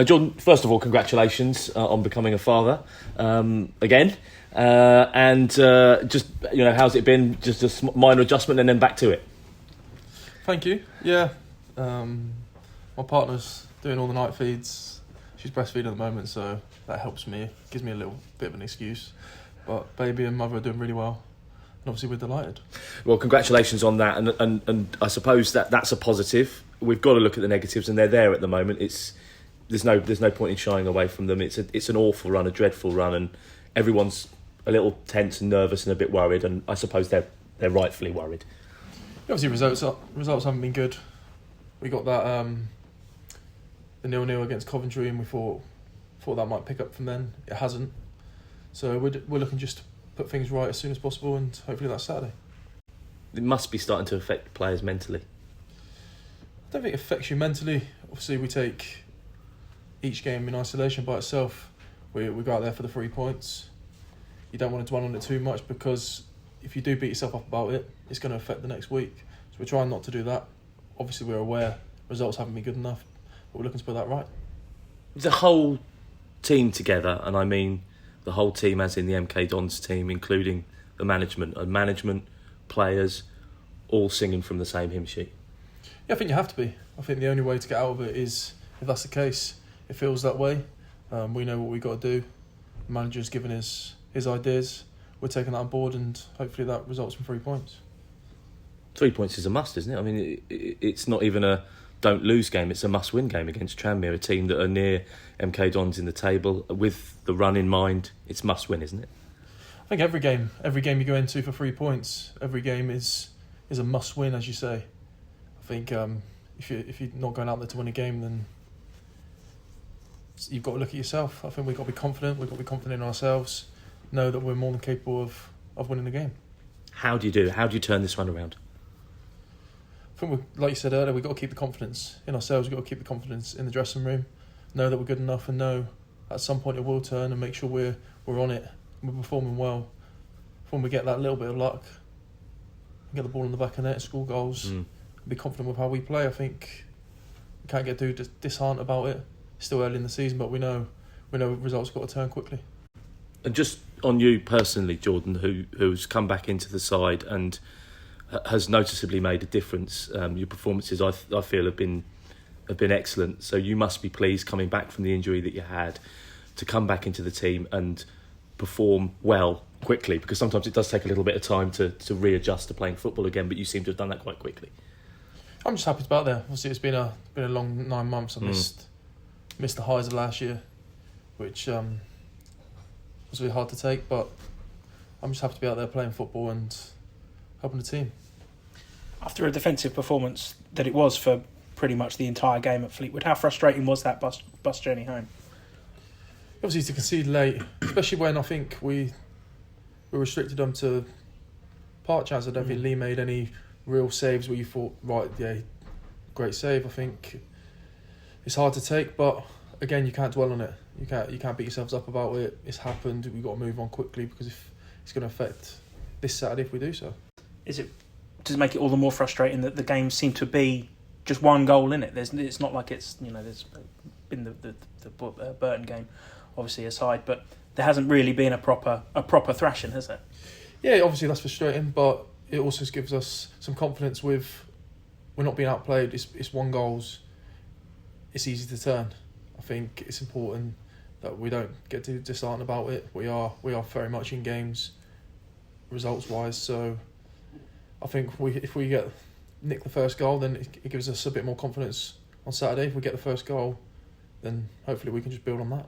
Jordan, first of all, congratulations on becoming a father again. Just, how's it been? Just a minor adjustment and then back to it. Thank you. Yeah. My partner's doing all the night feeds. She's breastfeeding at the moment, so that helps me. Gives me a little bit of an excuse. But baby and mother are doing really well. And obviously we're delighted. Well, congratulations on that. And I suppose that's a positive. We've got to look at the negatives, and they're there at the moment. There's no point in shying away from them. It's an awful run, a dreadful run, and everyone's a little tense and nervous and a bit worried. And I suppose they're rightfully worried. Obviously, results haven't been good. We got that the 0-0 against Coventry, and we thought that might pick up from then. It hasn't. So we're looking just to put things right as soon as possible, and hopefully that's Saturday. It must be starting to affect players mentally. I don't think it affects you mentally. Obviously, we take each game in isolation by itself. We go out there for the 3 points. You don't want to dwell on it too much, because if you do beat yourself up about it, it's going to affect the next week. So we're trying not to do that. Obviously, we're aware results haven't been good enough, but we're looking to put that right. The whole team together, and I mean the whole team as in the MK Dons team, including the management, players, all singing from the same hymn sheet. Yeah, I think you have to be. I think the only way to get out of it is, if that's the case, it feels that way. We know what we've got to do. The manager's given us his ideas. We're taking that on board, and hopefully that results in 3 points. 3 points is a must, isn't it? I mean, it's not even a don't lose game. It's a must-win game against Tranmere, a team that are near MK Dons in the table. With the run in mind, it's must-win, isn't it? I think every game you go into for 3 points, every game is a must-win, as you say. I think if you're not going out there to win a game, then you've got to look at yourself. I think we've got to be confident. We've got to be confident in ourselves. Know that we're more than capable of winning the game. How do you do it? How do you turn this one around? I think, like you said earlier, we've got to keep the confidence in ourselves. We've got to keep the confidence in the dressing room. Know that we're good enough, and know at some point it will turn, and make sure we're on it. We're performing well. When we get that little bit of luck, get the ball in the back of the net, score goals, be confident with how we play. I think we can't get too disheartened about it. It's still early in the season, but we know results have got to turn quickly. And just on you personally, Jordan, who's come back into the side and has noticeably made a difference. Your performances, I feel, have been excellent. So you must be pleased, coming back from the injury that you had, to come back into the team and perform well quickly, because sometimes it does take a little bit of time to readjust to playing football again, but you seem to have done that quite quickly. I'm just happy to be out there. Obviously, it's been a long 9 months. I missed the highs of last year, which was really hard to take, but I'm just happy to be out there playing football and helping the team. After a defensive performance that it was for pretty much the entire game at Fleetwood, how frustrating was that bus journey home? Obviously, to concede late, especially when I think we restricted them to part chance. I don't think Lee made any real saves where you thought, right, yeah, great save. I think it's hard to take, but again, you can't dwell on it. You can't beat yourselves up about it. It's happened. We've got to move on quickly, because if it's going to affect this Saturday if we do so. Does it make it all the more frustrating that the games seem to be just one goal in it? It's not like it's, there's been the Burton game, obviously, aside, but there hasn't really been a proper thrashing, has there? Yeah, obviously that's frustrating, but it also gives us some confidence with we're not being outplayed. It's one goals. It's easy to turn. I think it's important that we don't get too disheartened about it. We are very much in games, results wise. So I think if we nick the first goal, then it gives us a bit more confidence on Saturday. If we get the first goal, then hopefully we can just build on that.